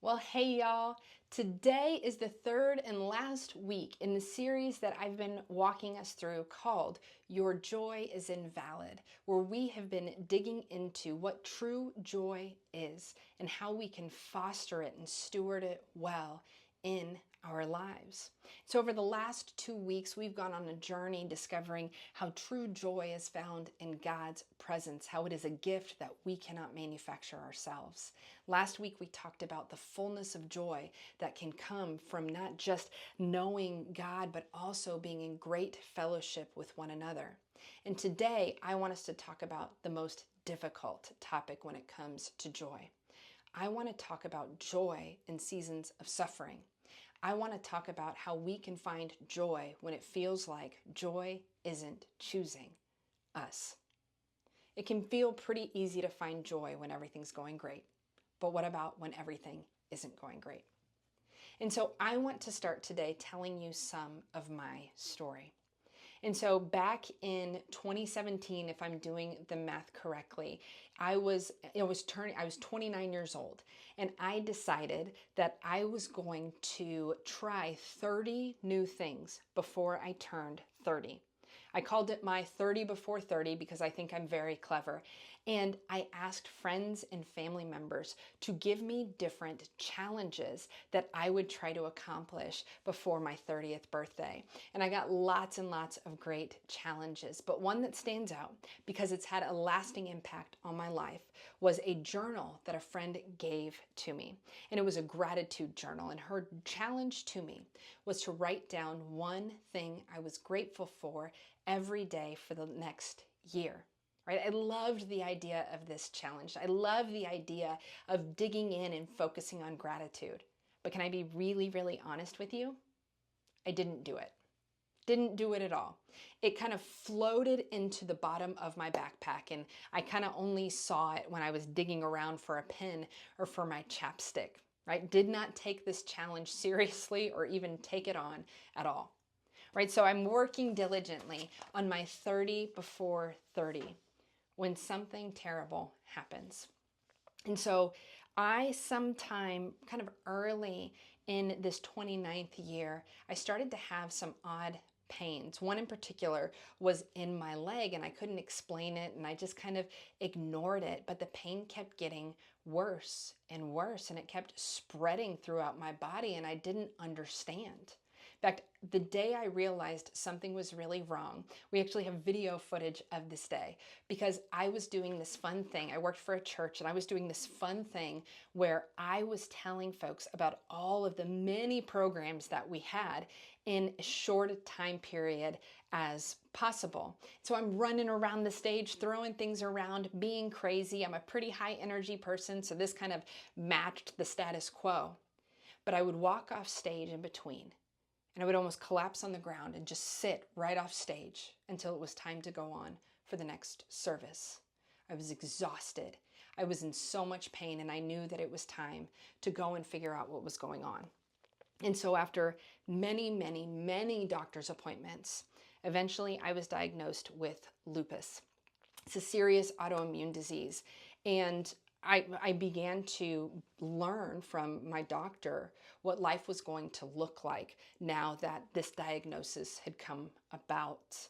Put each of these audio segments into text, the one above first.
Well, hey y'all. Today is the third and last week in the series that I've been walking us through called Your Joy is Invalid, where we have been digging into what true joy is and how we can foster it and steward it well in our lives. So over the last 2 weeks, we've gone on a journey discovering how true joy is found in God's presence, how it is a gift that we cannot manufacture ourselves. Last week, we talked about the fullness of joy that can come from not just knowing God, but also being in great fellowship with one another. And today, I want us to talk about the most difficult topic when it comes to joy. I want to talk about joy in seasons of suffering. I want to talk about how we can find joy when it feels like joy isn't choosing us. It can feel pretty easy to find joy when everything's going great. But what about when everything isn't going great? And so I want to start today telling you some of my story. And so back in 2017, if I'm doing the math correctly, I was 29 years old, and I decided that I was going to try 30 new things before I turned 30. I called it my 30 before 30 because I think I'm very clever. And I asked friends and family members to give me different challenges that I would try to accomplish before my 30th birthday. And I got lots and lots of great challenges. But one that stands out because it's had a lasting impact on my life was a journal that a friend gave to me. And it was a gratitude journal. And her challenge to me was to write down one thing I was grateful for every day for the next year. Right? I loved the idea of this challenge. I love the idea of digging in and focusing on gratitude. But can I be really, really honest with you? I didn't do it. Didn't do it at all. It kind of floated into the bottom of my backpack, and I kind of only saw it when I was digging around for a pen or for my chapstick. Right? Did not take this challenge seriously or even take it on at all. Right? So I'm working diligently on my 30 before 30 when something terrible happens. And so I sometime kind of early in this 29th year, I started to have some odd pains. One in particular was in my leg, and I couldn't explain it, and I just kind of ignored it. But the pain kept getting worse and worse, and it kept spreading throughout my body, and I didn't understand. In fact, the day I realized something was really wrong, we actually have video footage of this day because I was doing this fun thing. I worked for a church, and I was doing this fun thing where I was telling folks about all of the many programs that we had in as short a time period as possible. So I'm running around the stage, throwing things around, being crazy. I'm a pretty high energy person, so this kind of matched the status quo. But I would walk off stage in between, and I would almost collapse on the ground and just sit right off stage until it was time to go on for the next service. I was exhausted. I was in so much pain, and I knew that it was time to go and figure out what was going on. And so after many, many, many doctor's appointments, eventually I was diagnosed with lupus. It's a serious autoimmune disease. And I began to learn from my doctor what life was going to look like now that this diagnosis had come about.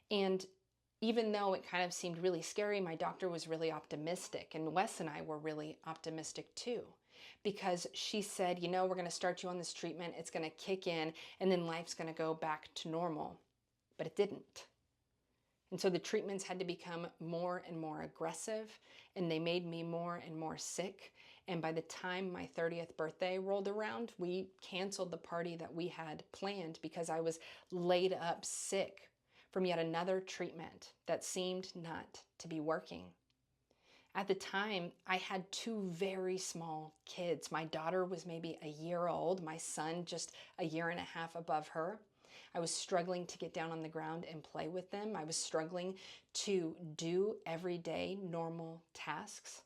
And even though it kind of seemed really scary, my doctor was really optimistic. And Wes and I were really optimistic too, because she said, you know, we're going to start you on this treatment. It's going to kick in, and then life's going to go back to normal. But it didn't. And so the treatments had to become more and more aggressive, and they made me more and more sick. And by the time my 30th birthday rolled around, we canceled the party that we had planned because I was laid up sick from yet another treatment that seemed not to be working. At the time, I had two very small kids. My daughter was maybe a year old, my son just a year and a half above her. I was struggling to get down on the ground and play with them. I was struggling to do everyday normal tasks.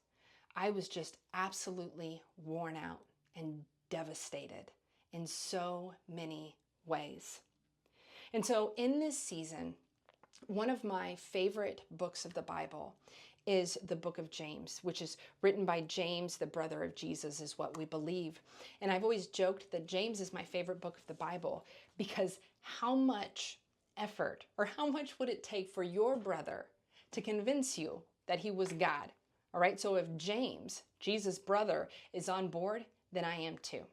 I was just absolutely worn out and devastated in so many ways. And so in this season, one of my favorite books of the Bible is the book of James, which is written by James, the brother of Jesus, is what we believe. And I've always joked that James is my favorite book of the Bible because how much effort or how much would it take for your brother to convince you that he was God? All right, so if James, Jesus' brother, is on board, then I am too.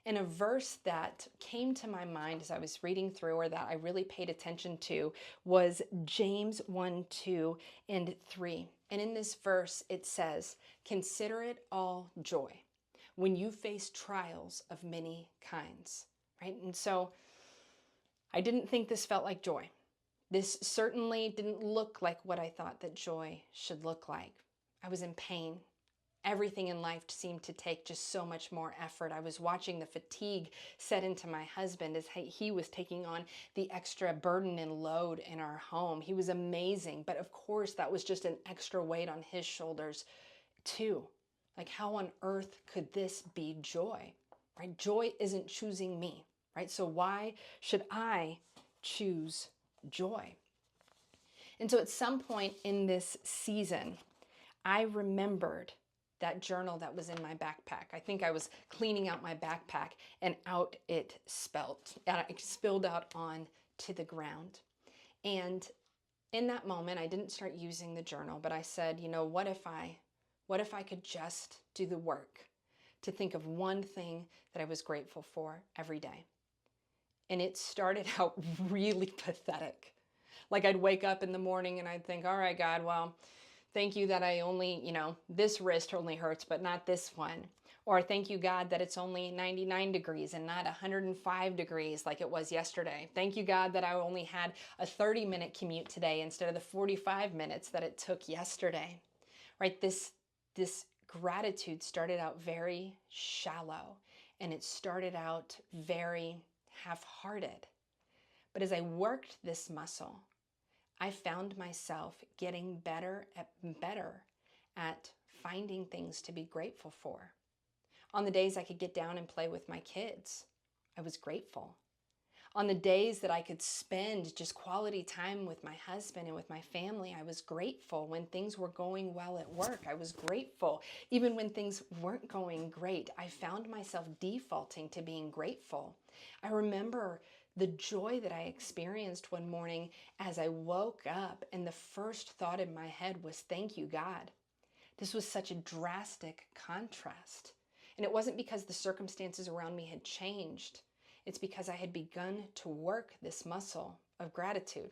And a verse that came to my mind as I was reading through, or that I really paid attention to, was James 1, 2, and 3. And in this verse, it says, "Consider it all joy when you face trials of many kinds." Right? And so I didn't think this felt like joy. This certainly didn't look like what I thought that joy should look like. I was in pain. Everything in life seemed to take just so much more effort. I was watching the fatigue set into my husband as he was taking on the extra burden and load in our home. He was amazing, but of course that was just an extra weight on his shoulders too. Like, how on earth could this be joy? Right? Joy isn't choosing me, right? So why should I choose joy? And so at some point in this season, I remembered that journal that was in my backpack. I think I was cleaning out my backpack and out it spilled out on to the ground. And in that moment, I didn't start using the journal, but I said, what if I could just do the work to think of one thing that I was grateful for every day? And it started out really pathetic. Like, I'd wake up in the morning and I'd think, all right, God, well, thank you that I only, this wrist only hurts, but not this one. Or thank you, God, that it's only 99 degrees and not 105 degrees like it was yesterday. Thank you, God, that I only had a 30-minute commute today instead of the 45 minutes that it took yesterday. Right? This gratitude started out very shallow, and it started out very half-hearted. But as I worked this muscle, I found myself getting better at finding things to be grateful for. On the days I could get down and play with my kids, I was grateful. On the days that I could spend just quality time with my husband and with my family, I was grateful. When things were going well at work, I was grateful. Even when things weren't going great, I found myself defaulting to being grateful. I remember the joy that I experienced one morning as I woke up, and the first thought in my head was, thank you, God. This was such a drastic contrast. And it wasn't because the circumstances around me had changed. It's because I had begun to work this muscle of gratitude.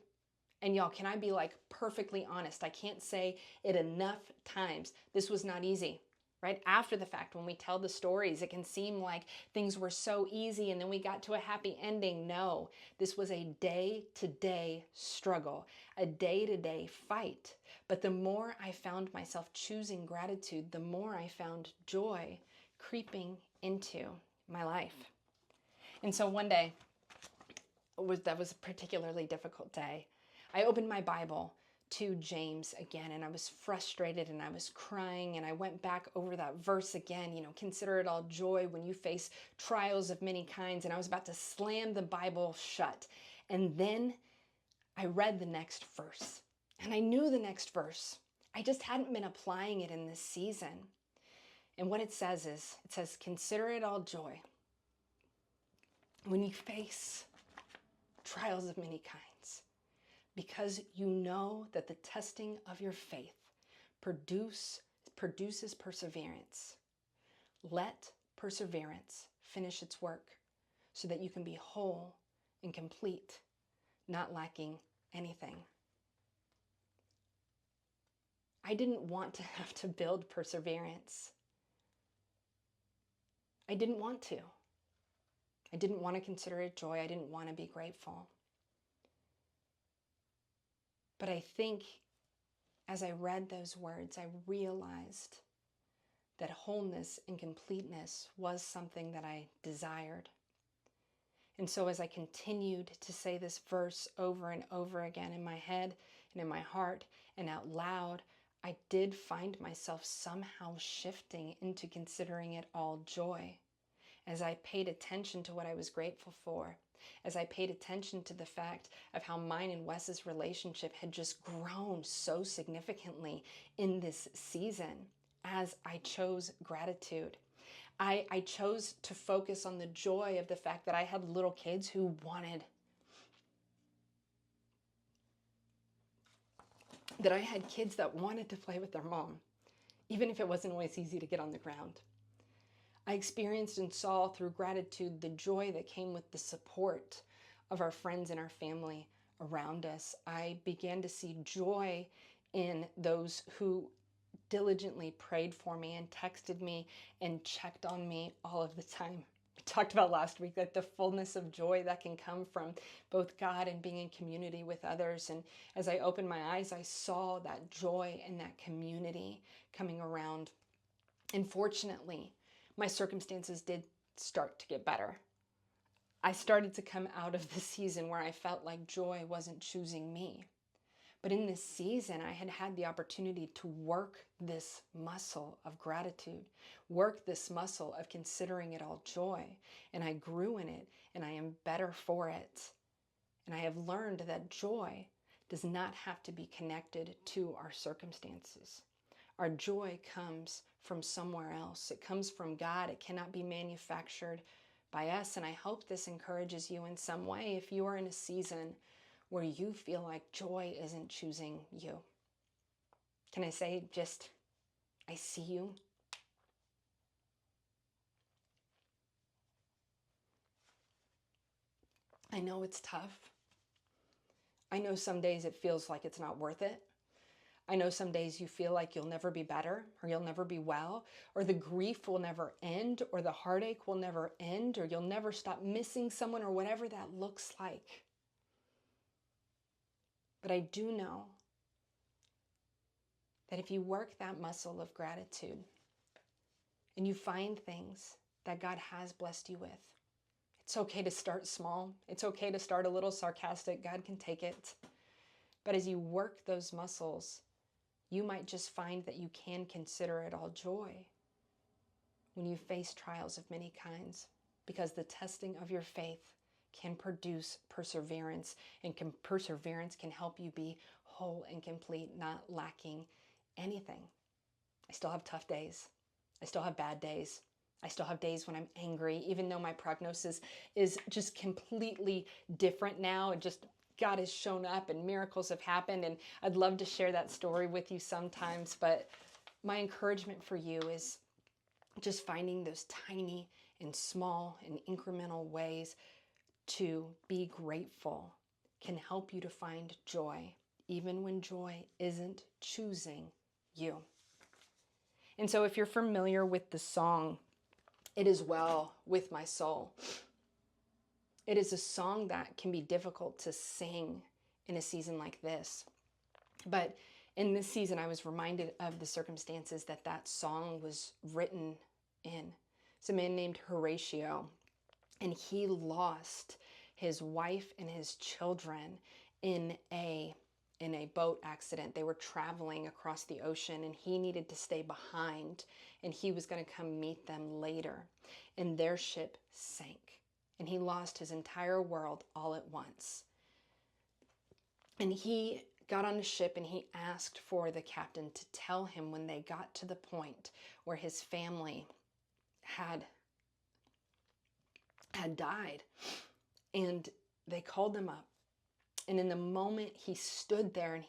And y'all, can I be perfectly honest? I can't say it enough times. This was not easy. Right after the fact, when we tell the stories, it can seem like things were so easy and then we got to a happy ending. No, this was a day-to-day struggle, a day-to-day fight. But the more I found myself choosing gratitude, the more I found joy creeping into my life. And so one day, that was a particularly difficult day. I opened my Bible to James again, and I was frustrated and I was crying, and I went back over that verse again, consider it all joy when you face trials of many kinds, and I was about to slam the Bible shut. And then I read the next verse, and I knew the next verse. I just hadn't been applying it in this season. And what it says is, consider it all joy when you face trials of many kinds, because you know that the testing of your faith produces perseverance. Let perseverance finish its work so that you can be whole and complete, not lacking anything. I didn't want to have to build perseverance. I didn't want to. I didn't want to consider it joy. I didn't want to be grateful. But I think as I read those words, I realized that wholeness and completeness was something that I desired. And so as I continued to say this verse over and over again in my head and in my heart and out loud, I did find myself somehow shifting into considering it all joy as I paid attention to what I was grateful for. as I paid attention to the fact of how mine and Wes's relationship had just grown so significantly in this season, as I chose gratitude. I chose to focus on the joy of the fact that I had little kids who wanted, that I had kids that wanted to play with their mom, even if it wasn't always easy to get on the ground. I experienced and saw through gratitude the joy that came with the support of our friends and our family around us. I began to see joy in those who diligently prayed for me and texted me and checked on me all of the time. We talked about last week that the fullness of joy that can come from both God and being in community with others. And as I opened my eyes, I saw that joy and that community coming around. And fortunately, my circumstances did start to get better. I started to come out of the season where I felt like joy wasn't choosing me. But in this season, I had had the opportunity to work this muscle of gratitude, work this muscle of considering it all joy. And I grew in it, and I am better for it. And I have learned that joy does not have to be connected to our circumstances. Our joy comes from somewhere else. It comes from God. It cannot be manufactured by us. And I hope this encourages you in some way if you are in a season where you feel like joy isn't choosing you. Can I say just, I see you? I know it's tough. I know some days it feels like it's not worth it. I know some days you feel like you'll never be better, or you'll never be well, or the grief will never end, or the heartache will never end, or you'll never stop missing someone, or whatever that looks like. But I do know that if you work that muscle of gratitude and you find things that God has blessed you with, it's okay to start small. It's okay to start a little sarcastic. God can take it. But as you work those muscles, you might just find that you can consider it all joy when you face trials of many kinds, because the testing of your faith can produce perseverance, and perseverance can help you be whole and complete, not lacking anything. I still have tough days. I still have bad days. I still have days when I'm angry, even though my prognosis is just completely different now. It just, God has shown up and miracles have happened, and I'd love to share that story with you sometimes. But my encouragement for you is just finding those tiny and small and incremental ways to be grateful can help you to find joy, even when joy isn't choosing you. And so if you're familiar with the song, "It Is Well With My Soul," it is a song that can be difficult to sing in a season like this. But in this season, I was reminded of the circumstances that that song was written in. It's a man named Horatio, and he lost his wife and his children in a boat accident. They were traveling across the ocean, and he needed to stay behind, and he was going to come meet them later. And their ship sank, and he lost his entire world all at once. And he got on a ship, and he asked for the captain to tell him when they got to the point where his family had died. And they called them up. And in the moment he stood there and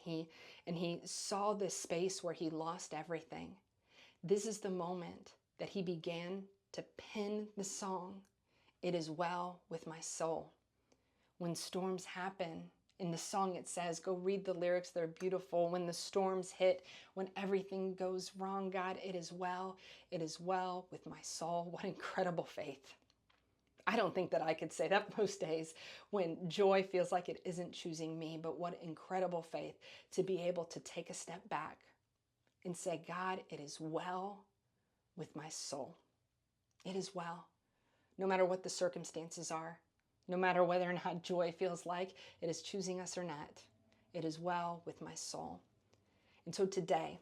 he saw this space where he lost everything, this is the moment that he began to pen the song, "It Is Well With My Soul." When storms happen, in the song it says, go read the lyrics, they're beautiful. When the storms hit, when everything goes wrong, God, it is well with my soul. What incredible faith. I don't think that I could say that most days when joy feels like it isn't choosing me, but what incredible faith to be able to take a step back and say, God, it is well with my soul. It is well. No matter what the circumstances are, no matter whether or not joy feels like it is choosing us or not, it is well with my soul. And so today,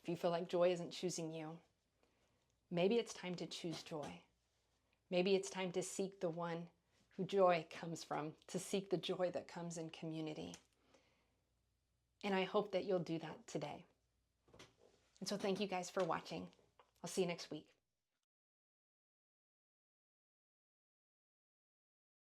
if you feel like joy isn't choosing you, maybe it's time to choose joy. Maybe it's time to seek the one who joy comes from, to seek the joy that comes in community. And I hope that you'll do that today. And so thank you guys for watching. I'll see you next week.